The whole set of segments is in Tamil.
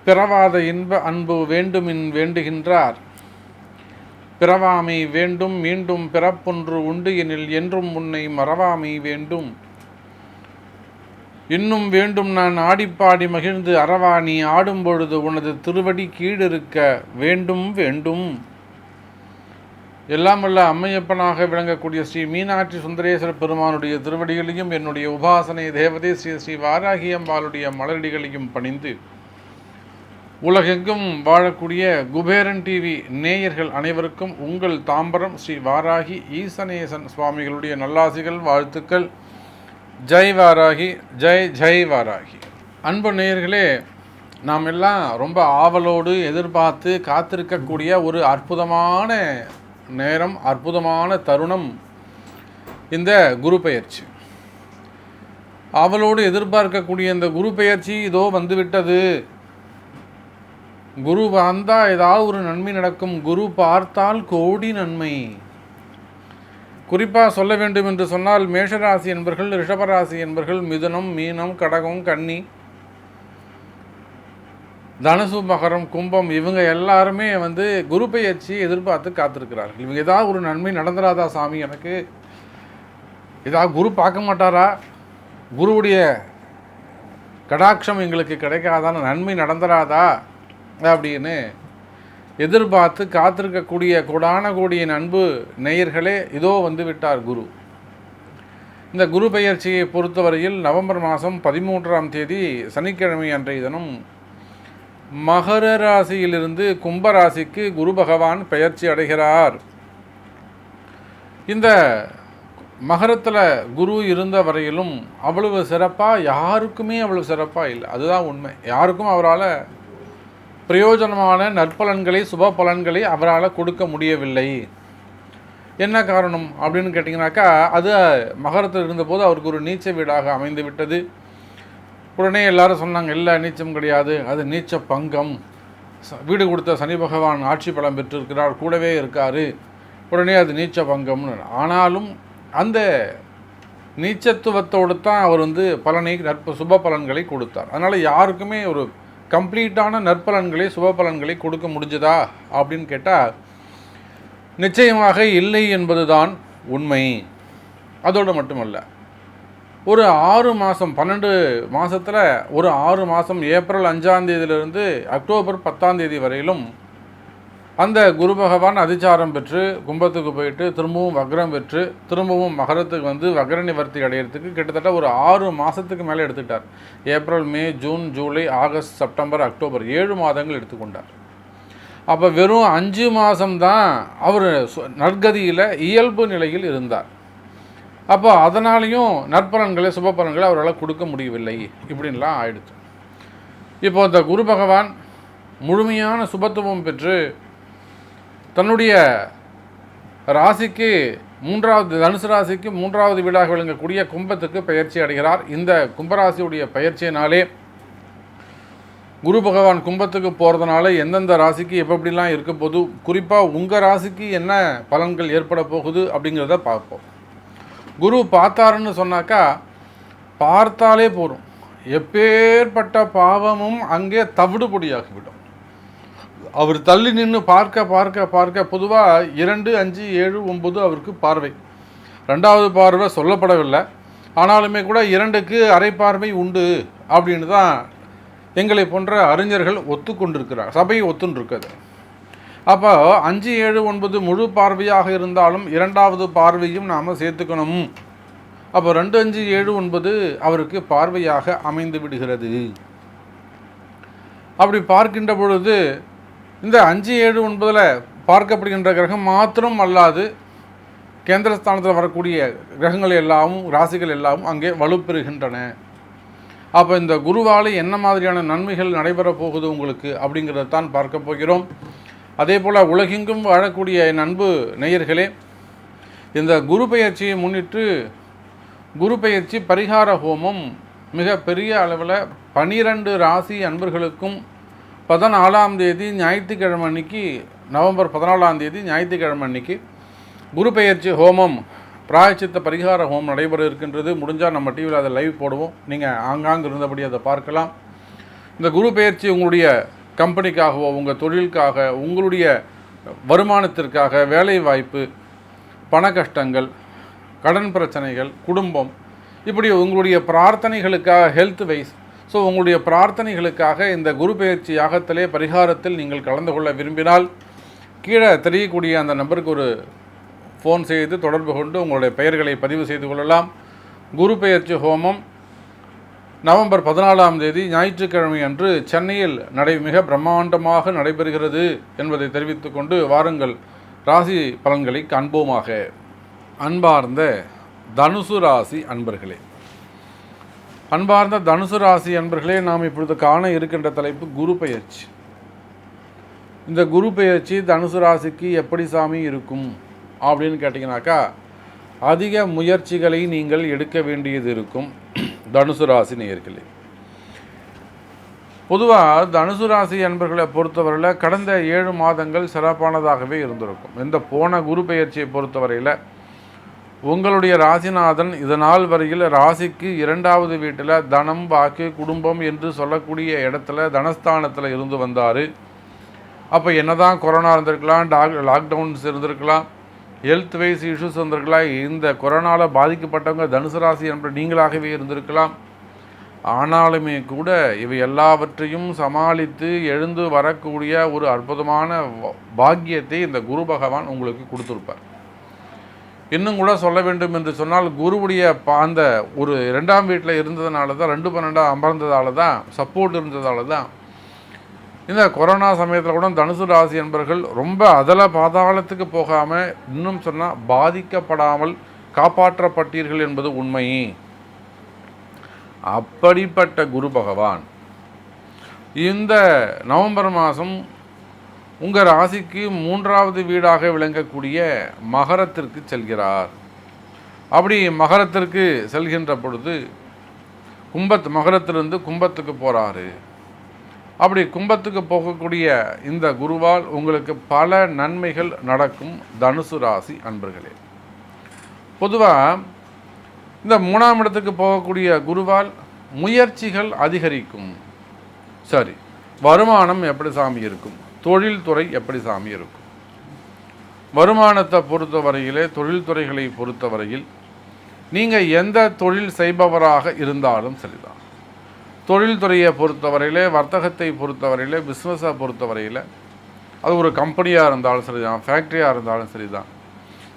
பிறவாத இன்ப அன்பு வேண்டுமின் வேண்டுகின்றார். பிறவாமை வேண்டும் மீண்டும் பிறப்பொன்று உண்டு எனில் என்றும் உன்னை மறவாமை வேண்டும். இன்னும் வேண்டும் நான் ஆடிப்பாடி மகிழ்ந்து அறவா நீ ஆடும் பொழுது உனது திருவடி கீழிருக்க வேண்டும் வேண்டும். எல்லாம் வல்ல அம்மையப்பனாக விளங்கக்கூடிய ஸ்ரீ மீனாட்சி சுந்தரேஸ்வர பெருமானுடைய திருவடிகளையும் என்னுடைய உபாசனை தேவதை ஸ்ரீ ஸ்ரீ வாராகி அம்பாளுடைய மலரடிகளையும் பணிந்து உலகெங்கும் வாழக்கூடிய குபேரன் டிவி நேயர்கள் அனைவருக்கும் உங்கள் தாம்பரம் ஸ்ரீ வாராகி ஈசனேசன் சுவாமிகளுடைய நல்லாசிகள் வாழ்த்துக்கள். ஜெய் வாராகி, ஜெய் ஜெய் வாராகி. அன்பு நேயர்களே, நாம் எல்லாம் ரொம்ப ஆவலோடு எதிர்பார்த்து காத்திருக்கக்கூடிய ஒரு அற்புதமான நேரம், அற்புதமான தருணம் இந்த குரு பெயர்ச்சி. ஆவலோடு எதிர்பார்க்கக்கூடிய இந்த குரு பெயர்ச்சி இதோ வந்துவிட்டது. குரு வந்தால் ஏதாவது ஒரு நன்மை நடக்கும். குரு பார்த்தால் கோடி நன்மை. குறிப்பாக சொல்ல வேண்டும் என்று சொன்னால் மேஷராசி என்பர்கள், ரிஷபராசி என்பர்கள், மிதுனம், மீனம், கடகம், கன்னி, தனுசு, மகரம், கும்பம் இவங்க எல்லாருமே குரு பெயர்ச்சி எதிர்பார்த்து காத்திருக்கிறார்கள். இவங்க ஏதாவது ஒரு நன்மை நடந்துடாதா சாமி, எனக்கு ஏதாவது குரு பார்க்க மாட்டாரா, குருவுடைய கடாட்சம் எங்களுக்கு கிடைக்காதான, நன்மை நடந்துடாதா அப்படின்னு எதிர்பார்த்து காத்திருக்கக்கூடிய கோடான கோடியின் அன்பு நேயர்களே, இதோ வந்து விட்டார் குரு. இந்த குரு பெயர்ச்சியை பொறுத்தவரையில் நவம்பர் மாதம் 13ஆம் தேதி சனிக்கிழமை அன்றைய தினம் மகர ராசியிலிருந்து கும்பராசிக்கு குரு பகவான் பெயர்ச்சி அடைகிறார். இந்த மகரத்தில் குரு இருந்த வரையிலும் அவ்வளவு சிறப்பாக யாருக்குமே அவ்வளவு சிறப்பாக இல்லை. அதுதான் உண்மை. யாருக்கும் அவரால் பிரயோஜனமான நற்பலன்களை, சுப பலன்களை அவரால் கொடுக்க முடியவில்லை. என்ன காரணம் அப்படின்னு கேட்டிங்கனாக்கா, அது மகரத்தில் இருந்தபோது அவருக்கு ஒரு நீச்ச வீடாக அமைந்து விட்டது. உடனே எல்லாரும் சொன்னாங்க, இல்லை நீச்சம் கிடையாது, அது நீச்ச பங்கம், வீடு கொடுத்த சனி பகவான் ஆட்சி பலம் பெற்றிருக்கிறார், கூடவே இருக்கார், உடனே அது நீச்ச பங்கம்னு. ஆனாலும் அந்த நீச்சத்துவத்தோடு தான் அவர் பலனை, சுப பலன்களை கொடுத்தார். அதனால் யாருக்குமே ஒரு கம்ப்ளீட்டான நற்பலன்களை, சுப பலன்களை கொடுக்க முடிஞ்சதா அப்படின்னு கேட்டால் நிச்சயமாக இல்லை என்பது தான் உண்மை. அதோடு மட்டுமல்ல, ஒரு 6 மாதம், 12 மாதத்தில் ஒரு 6 மாதம், ஏப்ரல் 5ஆம் தேதியிலிருந்து அக்டோபர் 10ஆம் தேதி வரையிலும் அந்த குரு பகவான் அதிச்சாரம் பெற்று கும்பத்துக்கு போயிட்டு திரும்பவும் வக்ரம் பெற்று திரும்பவும் மகரத்துக்கு வக்ர நிவர்த்தி அடையிறதுக்கு கிட்டத்தட்ட ஒரு 6 மாதத்துக்கு மேலே எடுத்துக்கிட்டார். April, May, June, July, August, September, October 7 மாதங்கள் எடுத்துக்கொண்டார். அப்போ வெறும் 5 மாதம்தான் அவர் நற்கதியில் இயல்பு நிலையில் இருந்தார். அப்போ அதனாலையும் நற்பலன்களை, சுப பலன்களை அவரால் கொடுக்க முடியவில்லை. இப்படின்லாம் ஆயிடுச்சு. இப்போ இந்த குரு பகவான் முழுமையான சுபத்துவம் பெற்று தன்னுடைய ராசிக்கு 3வது, தனுசு ராசிக்கு 3வது வீடாக விளங்கக்கூடிய கும்பத்துக்கு பெயர்ச்சி அடைகிறார். இந்த கும்பராசியுடைய பெயர்ச்சியினாலே குரு பகவான் கும்பத்துக்கு போகிறதுனால எந்தெந்த ராசிக்கு எப்படிலாம் இருக்க போது, குறிப்பாக உங்கள் ராசிக்கு என்ன பலன்கள் ஏற்பட போகுது அப்படிங்கிறத பார்ப்போம். குரு பார்த்தாருன்னு சொன்னாக்கா, பார்த்தாலே போகும், எப்பேற்பட்ட பாவமும் அங்கே தவிடுபொடியாகிவிடும். அவர் தள்ளி நின்று பார்க்க பார்க்க பார்க்க பொதுவாக 2, 5, 7, 9 அவருக்கு பார்வை. 2வது பார்வை சொல்லப்படவில்லை. ஆனாலுமே கூட 2க்கு அரை பார்வை உண்டு அப்படின்னு தான் எங்களை போன்ற அறிஞர்கள் ஒத்துக்கொண்டிருக்கிறார், சபையை ஒத்துண்டிருக்குது. அப்போ 5, 7, 9 முழு பார்வையாக இருந்தாலும் 2வது பார்வையும் நாம் சேர்த்துக்கணும். அப்போ 2, 5, 7, 9 அவருக்கு பார்வையாக அமைந்து விடுகிறது. அப்படி பார்க்கின்ற பொழுது இந்த 5, 7, 9 பார்க்கப்படுகின்ற கிரகம் மாத்திரம் அல்லாது கேந்திரஸ்தானத்தில் வரக்கூடிய கிரகங்கள் எல்லாமும், ராசிகள் எல்லாமும் அங்கே வலுப்பெறுகின்றன. அப்போ இந்த குருவால் என்ன மாதிரியான நன்மைகள் நடைபெறப் போகுது உங்களுக்கு அப்படிங்கிறத தான் பார்க்க போகிறோம். அதே போல் உலகெங்கும் வாழக்கூடிய என் அன்பு நேயர்களே, இந்த குரு பெயர்ச்சியை முன்னிட்டு குரு பெயர்ச்சி பரிகார ஹோமம் மிக பெரிய அளவில் 12 ராசி அன்பர்களுக்கும் 14ஆம் தேதி ஞாயிற்றுக்கிழமை அன்னைக்கு, நவம்பர் 14ஆம் தேதி ஞாயிற்றுக்கிழமை அன்னைக்கு குரு பெயர்ச்சி ஹோமம் பிராயச்சித்த பரிகார ஹோமம் நடைபெற இருக்கின்றது. முடிஞ்சால் நம்ம டிவியில் அதை லைவ் போடுவோம், நீங்கள் ஆங்காங்கு இருந்தபடி அதை பார்க்கலாம். இந்த குரு பெயர்ச்சி உங்களுடைய கம்பெனிக்காகவோ, உங்கள் தொழிலுக்காக, உங்களுடைய வருமானத்திற்காக, வேலை வாய்ப்பு, பண கஷ்டங்கள், கடன் பிரச்சனைகள், குடும்பம், இப்படி உங்களுடைய பிரார்த்தனைகளுக்காக, ஹெல்த் வைஸ், ஸோ உங்களுடைய பிரார்த்தனைகளுக்காக இந்த குரு பெயர்ச்சி யாகத்திலே பரிகாரத்தில் நீங்கள் கலந்து கொள்ள விரும்பினால் கீழே தெரியக்கூடிய அந்த நம்பருக்கு ஒரு ஃபோன் செய்து தொடர்பு கொண்டு உங்களுடைய பெயர்களை பதிவு செய்து கொள்ளலாம். குரு பெயர்ச்சி ஹோமம் நவம்பர் 14ஆம் தேதி ஞாயிற்றுக்கிழமை அன்று சென்னையில் மிக பிரம்மாண்டமாக நடைபெறுகிறது என்பதை தெரிவித்து கொண்டு வாருங்கள் ராசி பலன்களை காண்போமாக. அன்பார்ந்த தனுசு ராசி அன்பர்களே, அன்பார்ந்த தனுசு ராசி அன்பர்களே, நாம் இப்பொழுது காண இருக்கின்ற தலைப்பு குரு பெயர்ச்சி. இந்த குரு பெயர்ச்சி தனுசு ராசிக்கு எப்படி சாமி இருக்கும் அப்படின்னு கேட்டிங்கனாக்கா, அதிக முயற்சிகளை நீங்கள் எடுக்க வேண்டியது இருக்கும். தனுசு ராசி நேயர்களே, பொதுவாக தனுசு ராசி அன்பர்களை பொறுத்தவரையில் கடந்த 7 மாதங்கள் சிறப்பானதாகவே இருந்திருக்கும். இந்த போன குரு பெயர்ச்சியை பொறுத்தவரையில் உங்களுடைய ராசிநாதன் இதனால் வரையில் ராசிக்கு 2வது வீட்டில் தனம், வாக்கு, குடும்பம் என்று சொல்லக்கூடிய இடத்துல தனஸ்தானத்தில் இருந்து வந்தார். அப்போ என்னதான் கொரோனா இருந்திருக்கலாம், லாக்டவுன்ஸ் இருந்திருக்கலாம், ஹெல்த் வைஸ் இஷ்யூஸ் இருந்திருக்கலாம், இந்த கொரோனாவில் பாதிக்கப்பட்டவங்க தனுசு ராசி என்ற நீங்களாகவே இருந்திருக்கலாம். ஆனாலுமே கூட இவை எல்லாவற்றையும் சமாளித்து எழுந்து வரக்கூடிய ஒரு அற்புதமான பாக்கியத்தை இந்த குரு பகவான் உங்களுக்கு கொடுத்துருப்பார். இன்னும் கூட சொல்ல வேண்டும் என்று சொன்னால், குருவுடைய அந்த ஒரு 2ஆம் வீட்டில் இருந்ததுனால தான், 2-12 அமர்ந்ததால தான், சப்போர்ட் இருந்ததால தான் இந்த கொரோனா சமயத்தில் கூட தனுசு ராசி என்பவர்கள் ரொம்ப அதல பாதாளத்துக்கு போகாமல், இன்னும் சொன்னால் பாதிக்கப்படாமல் காப்பாற்றப்பட்டீர்கள் என்பது உண்மை. அப்படிப்பட்ட குரு பகவான் இந்த நவம்பர் மாதம் உங்கள் ராசிக்கு 3வது வீடாக விளங்கக்கூடிய மகரத்திற்கு செல்கிறார். அப்படி மகரத்திற்கு செல்கின்ற பொழுது மகரத்திலிருந்து கும்பத்துக்கு போகிறாரு. அப்படி கும்பத்துக்கு போகக்கூடிய இந்த குருவால் உங்களுக்கு பல நன்மைகள் நடக்கும். தனுசு ராசி அன்பர்களே, பொதுவாக இந்த 3ஆம் இடத்துக்கு போகக்கூடிய குருவால் முயற்சிகள் அதிகரிக்கும். சரி, வருமானம் எப்படி சாமி இருக்கும், தொழில்துறை எப்படி சாமி இருக்கும்? வருமானத்தை பொறுத்தவரையிலே, தொழில்துறைகளை பொறுத்தவரையில் நீங்கள் எந்த தொழில் செய்பவராக இருந்தாலும் சரிதான். தொழில்துறையை பொறுத்தவரையில், வர்த்தகத்தை பொறுத்தவரையில், பிஸ்னஸை பொறுத்தவரையில், அது ஒரு கம்பெனியாக இருந்தாலும் சரிதான், ஃபேக்ட்ரியாக இருந்தாலும் சரிதான்,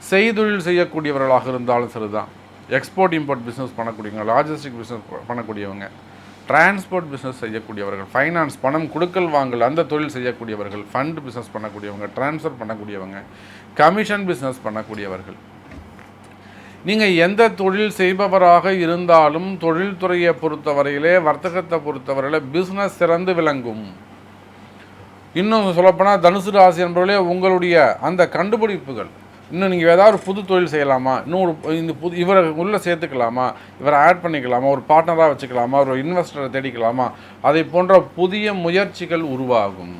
செய்தொழில் செய்யக்கூடியவர்களாக இருந்தாலும் சரிதான், எக்ஸ்போர்ட் இம்போர்ட் பிஸ்னஸ் பண்ணக்கூடியவங்க, லாஜிஸ்டிக் பிஸ்னஸ் பண்ணக்கூடியவங்க, டிரான்ஸ்போர்ட் பிஸ்னஸ் செய்யக்கூடியவர்கள், ஃபைனான்ஸ் பணம் கொடுக்கல் வாங்கல் அந்த தொழில் செய்யக்கூடியவர்கள், ஃபண்ட் பிஸ்னஸ் பண்ணக்கூடியவங்க, டிரான்ஸ்ஃபர் பண்ணக்கூடியவங்க, கமிஷன் பிஸ்னஸ் பண்ணக்கூடியவர்கள், நீங்கள் எந்த தொழில் செய்பவராக இருந்தாலும் தொழில்துறையை பொறுத்தவரையிலே, வர்த்தகத்தை பொறுத்தவரையில் பிஸ்னஸ் சிறந்து விளங்கும். இன்னும் சொல்லப்போனால் தனுசு ராசி என்பவர்களே, உங்களுடைய அந்த கண்டுபிடிப்புகள், இன்னும் நீங்கள் ஏதாவது ஒரு புது தொழில் செய்யலாமா, இன்னும் இந்த இவரை உள்ளே சேர்த்துக்கலாமா, இவரை ஆட் பண்ணிக்கலாமா, ஒரு பார்ட்னராக வச்சுக்கலாமா, ஒரு இன்வெஸ்டரை தேடிக்கலாமா, அதை போன்ற புதிய முயற்சிகள் உருவாகும்.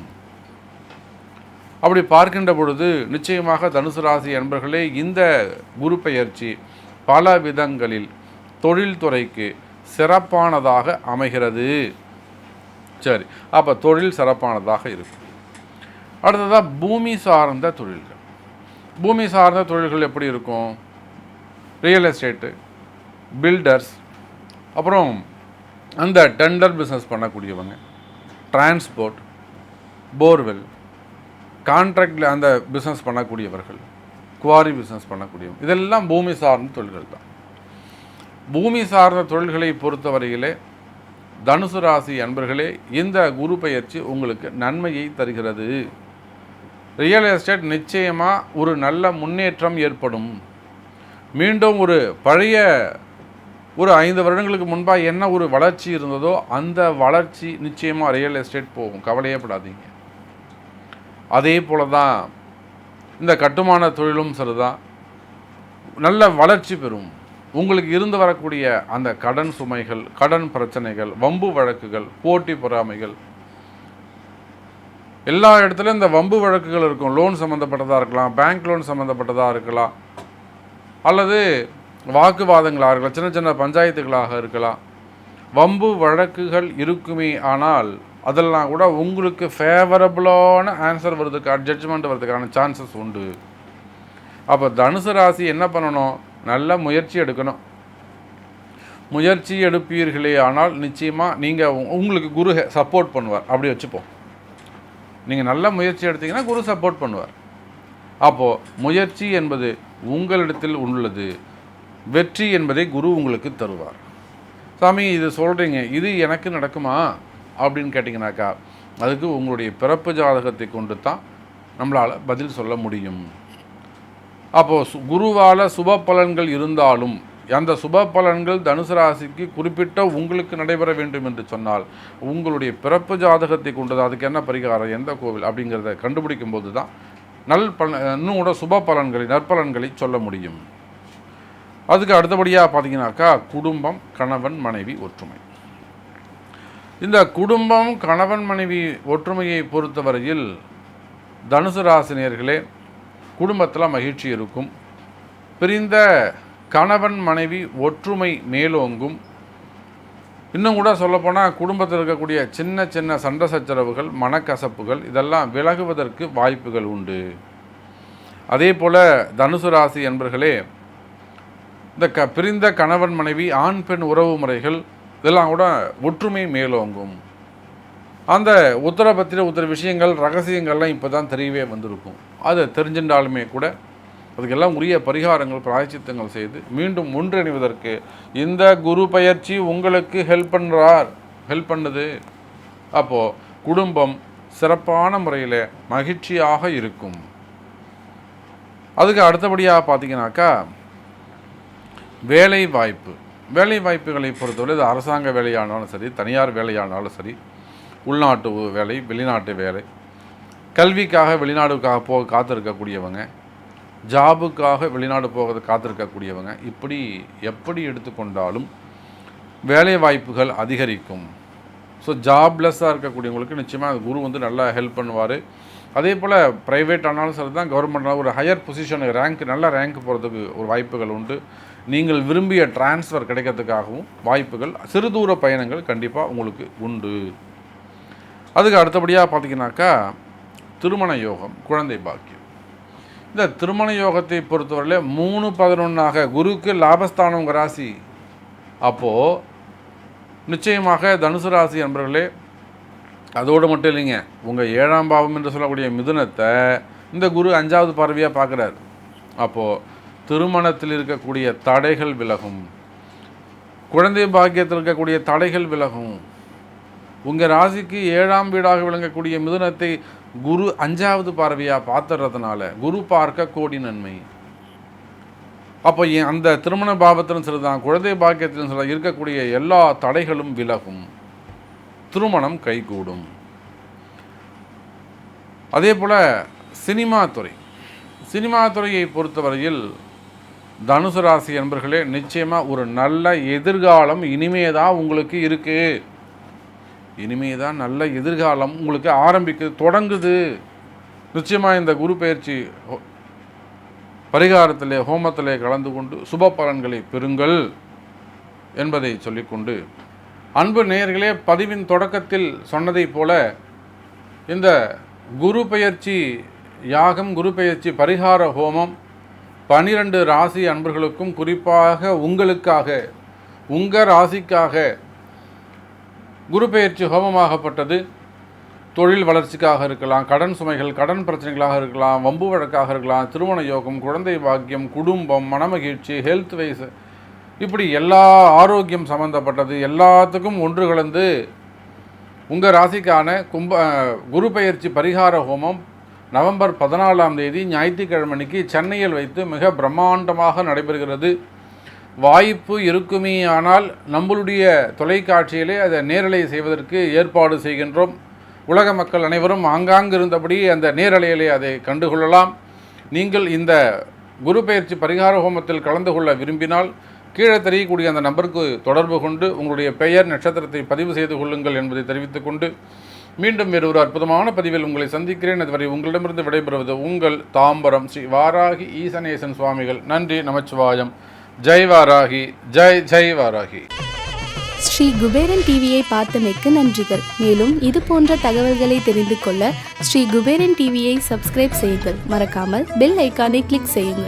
அப்படி பார்க்கின்ற பொழுது நிச்சயமாக தனுசு ராசி அன்பர்களே, இந்த குரு பெயர்ச்சி பல விதங்களில் தொழில்துறைக்கு சிறப்பானதாக அமைகிறது. சரி, அப்போ தொழில் சிறப்பானதாக இருக்கும். அடுத்ததாக பூமி சார்ந்த தொழில்கள். பூமி சார்ந்த தொழில்கள் எப்படி இருக்கும்? ரியல் எஸ்டேட்டு, பில்டர்ஸ், அப்புறம் அந்த டெண்டர் பிஸ்னஸ் பண்ணக்கூடியவங்க, டிரான்ஸ்போர்ட், போர்வெல், கான்ட்ராக்டில் அந்த பிஸ்னஸ் பண்ணக்கூடியவர்கள், குவாரி பிஸ்னஸ் பண்ணக்கூடியவங்க, இதெல்லாம் பூமி சார்ந்த தொழில்கள் தான். பூமி சார்ந்த தொழில்களை பொறுத்தவரையிலே தனுசு ராசி அன்பர்களே, இந்த குரு பெயர்ச்சி உங்களுக்கு நன்மையை தருகிறது. ரியல் எஸ்டேட் நிச்சயமாக ஒரு நல்ல முன்னேற்றம் ஏற்படும். மீண்டும் ஒரு பழைய ஒரு 5 வருடங்களுக்கு முன்பாக என்ன ஒரு வளர்ச்சி இருந்ததோ அந்த வளர்ச்சி நிச்சயமாக ரியல் எஸ்டேட் போகும், கவலையப்படாதீங்க. அதே போல தான் இந்த கட்டுமான தொழிலும் சரிதான், நல்ல வளர்ச்சி பெறும். உங்களுக்கு இருந்து வரக்கூடிய அந்த கடன் சுமைகள், கடன் பிரச்சனைகள், வம்பு வழக்குகள், போட்டி பொறாமைகள், எல்லா இடத்துலையும் இந்த வம்பு வழக்குகள் இருக்கும். லோன் சம்மந்தப்பட்டதாக இருக்கலாம், பேங்க் லோன் சம்மந்தப்பட்டதாக இருக்கலாம், அல்லது வாக்குவாதங்களாக இருக்கலாம், சின்ன சின்ன பஞ்சாயத்துகளாக இருக்கலாம், வம்பு வழக்குகள் இருக்குமே. ஆனால் அதெல்லாம் கூட உங்களுக்கு ஃபேவரபுளான ஆன்சர் வர்றதுக்கான, ஜட்ஜ்மெண்ட் வர்றதுக்கான சான்சஸ் உண்டு. அப்போ தனுசு ராசி என்ன பண்ணணும்? நல்ல முயற்சி எடுக்கணும். முயற்சி எடுப்பீர்களே ஆனால் நிச்சயமாக நீங்கள் உங்களுக்கு குரு சப்போர்ட் பண்ணுவார். அப்படி வச்சுப்போம். நீங்கள் நல்ல முயற்சி எடுத்தீங்கன்னா குரு சப்போர்ட் பண்ணுவார். அப்போது முயற்சி என்பது உங்களிடத்தில் உள்ளது, வெற்றி என்பதை குரு உங்களுக்கு தருவார். சாமி இது சொல்கிறீங்க, இது எனக்கு நடக்குமா அப்படின்னு கேட்டிங்கனாக்கா அதுக்கு உங்களுடைய பிறப்பு ஜாதகத்தை கொண்டு தான் நம்மளால் பதில் சொல்ல முடியும். அப்போது குருவால் சுப பலன்கள் இருந்தாலும் அந்த சுப பலன்கள் தனுசு ராசிக்கு குறிப்பிட்ட உங்களுக்கு நடைபெற வேண்டும் என்று சொன்னால் உங்களுடைய பிறப்பு ஜாதகத்தை கொண்டது, அதுக்கு என்ன பரிகாரம், எந்த கோவில் அப்படிங்கிறத கண்டுபிடிக்கும் போது தான் இன்னும் கூட சுப பலன்களை, நற்பலன்களை சொல்ல முடியும். அதுக்கு அடுத்தபடியாக பார்த்தீங்கன்னாக்கா குடும்பம், கணவன் மனைவி ஒற்றுமை. இந்த குடும்பம், கணவன் மனைவி ஒற்றுமையை பொறுத்தவரையில் தனுசு ராசினியர்களே குடும்பத்தில் மகிழ்ச்சி இருக்கும். பிரிந்த கணவன் மனைவி ஒற்றுமை மேலோங்கும். இன்னும் கூட சொல்லப்போனால் குடும்பத்தில் இருக்கக்கூடிய சின்ன சின்ன சண்டை சச்சரவுகள், மனக்கசப்புகள் இதெல்லாம் விலகுவதற்கு வாய்ப்புகள் உண்டு. அதே போல் தனுசு ராசி என்பர்களே இந்த பிரிந்த கணவன் மனைவி, ஆண் பெண் உறவு முறைகள் இதெல்லாம் கூட ஒற்றுமை மேலோங்கும். அந்த உத்தர விஷயங்கள், ரகசியங்கள்லாம் இப்போ தான் தெரியவே வந்திருக்கும். அது தெரிஞ்சின்றாலுமே கூட அதுக்கெல்லாம் உரிய பரிகாரங்கள், பிராயச்சித்தங்கள் செய்து மீண்டும் ஒன்றிணைவதற்கு இந்த குரு பயிற்சி உங்களுக்கு ஹெல்ப் பண்ணுது. அப்போது குடும்பம் சிறப்பான முறையில் மகிழ்ச்சியாக இருக்கும். அதுக்கு அடுத்தபடியாக பார்த்தீங்கன்னாக்கா வேலை வாய்ப்புகளை பொறுத்தவரை இது அரசாங்க வேலையானாலும் சரி, தனியார் வேலையானாலும் சரி, உள்நாட்டு வேலை, வெளிநாட்டு வேலை, கல்விக்காக வெளிநாடுக்காக போக காத்திருக்கக்கூடியவங்க, ஜாபுக்காக வெளிநாடு போகிறது காத்திருக்கக்கூடியவங்க, இப்படி எப்படி எடுத்துக்கொண்டாலும் வேலை வாய்ப்புகள் அதிகரிக்கும். ஸோ ஜாப்லெஸ்ஸாக இருக்கக்கூடியவங்களுக்கு நிச்சயமாக குரு நல்லா ஹெல்ப் பண்ணுவார். அதே போல் ப்ரைவேட் ஆனாலும் சரி தான், கவர்மெண்ட்னாலும் ஒரு ஹையர் பொசிஷனுக்கு நல்ல ரேங்க் போகிறதுக்கு ஒரு வாய்ப்புகள் உண்டு. நீங்கள் விரும்பிய டிரான்ஸ்ஃபர் கிடைக்கிறதுக்காகவும் வாய்ப்புகள், சிறு தூர பயணங்கள் கண்டிப்பாக உங்களுக்கு உண்டு. அதுக்கு அடுத்தபடியாக பார்த்திங்கனாக்கா திருமண யோகம், குழந்தை பாக்கியம். இந்த திருமண யோகத்தை பொறுத்தவரையில் 3-11 குருவுக்கு லாபஸ்தானம் ராசி. அப்போது நிச்சயமாக தனுசு ராசி என்பவர்களே, அதோடு மட்டும் இல்லைங்க, உங்கள் 7ஆம் பாவம் என்று சொல்லக்கூடிய மிதுனத்தை இந்த குரு 5வது பார்வையாக பார்க்குறாரு. அப்போது திருமணத்தில் இருக்கக்கூடிய தடைகள் விலகும், குழந்தை பாக்கியத்தில் இருக்கக்கூடிய தடைகள் விலகும். உங்கள் ராசிக்கு 7ஆம் வீடாக விளங்கக்கூடிய மிதுனத்தை குரு 5வது பார்வையாக பார்த்துறதுனால குரு பார்க்க கோடி நன்மை. அப்போ அந்த திருமண பாவத்திலும் சரிதான், குழந்தை பாக்கியத்திலும் சரி இருக்கக்கூடிய எல்லா தடைகளும் விலகும், திருமணம் கைகூடும். அதே போல் சினிமா துறையை பொறுத்தவரையில் தனுசு ராசி என்பர்களே நிச்சயமாக ஒரு நல்ல எதிர்காலம் இனிமே தான் உங்களுக்கு இருக்குது. இனிமே தான் நல்ல எதிர்காலம் உங்களுக்கு தொடங்குது. நிச்சயமாக இந்த குரு பயிற்சி பரிகாரத்திலே, ஹோமத்திலே கலந்து கொண்டு சுப பலன்களை பெறுங்கள் என்பதை சொல்லிக்கொண்டு, அன்பு நேயர்களே, பதிவின் தொடக்கத்தில் சொன்னதைப் போல இந்த குரு பயிற்சி யாகம், குரு பயிற்சி பரிகார ஹோமம் 12 ராசி அன்பர்களுக்கும், குறிப்பாக உங்களுக்காக, உங்கள் ராசிக்காக குரு பயிற்சி ஹோமமாகப்பட்டது. தொழில் வளர்ச்சிக்காக இருக்கலாம், கடன் சுமைகள், கடன் பிரச்சனைகளாக இருக்கலாம், வம்பு வழக்காக இருக்கலாம், திருமண யோகம், குழந்தை பாக்கியம், குடும்பம், மனமகிழ்ச்சி, ஹெல்த் வைஸ், இப்படி எல்லா ஆரோக்கியம் சம்மந்தப்பட்டது எல்லாத்துக்கும் ஒன்று கலந்து உங்கள் ராசிக்கான குரு பயிற்சி பரிகார ஹோமம் நவம்பர் 14ஆம் தேதி ஞாயிற்றுக்கிழமைக்கு சென்னையில் வைத்து மிக பிரம்மாண்டமாக நடைபெறுகிறது. வாய்ப்பு இருக்குமே ஆனால் நம்மளுடைய தொலைக்காட்சியிலே அதை நேரலை செய்வதற்கு ஏற்பாடு செய்கின்றோம். உலக மக்கள் அனைவரும் ஆங்காங்கு இருந்தபடி அந்த நேரலையிலே அதை கண்டுகொள்ளலாம். நீங்கள் இந்த குரு பயிற்சி பரிகார ஹோமத்தில் கலந்து கொள்ள விரும்பினால் கீழே தெரியக்கூடிய அந்த நம்பருக்கு தொடர்பு கொண்டு உங்களுடைய பெயர், நட்சத்திரத்தை பதிவு செய்து கொள்ளுங்கள் என்பதை தெரிவித்துக்கொண்டு, மீண்டும் வேறு ஒரு அற்புதமான பதிவில் உங்களை சந்திக்கிறேன். அதுவரை உங்களிடமிருந்து விடைபெறுவது உங்கள் தாம்பரம் ஸ்ரீ வாராகி ஈசனேசன் சுவாமிகள். நன்றி, நமச்சிவாயம். ஜெய் வாராகி, ஜெய் ஜெய் வாராகி. ஸ்ரீ குபேரன் டிவியை பார்த்தமைக்கு நன்றிகள். மேலும் இது போன்ற தகவல்களை தெரிந்து கொள்ள ஸ்ரீ குபேரன் டிவியை சப்ஸ்கிரைப் செய்யுங்கள். மறக்காமல் பெல் ஐக்கானை கிளிக் செய்யுங்கள்.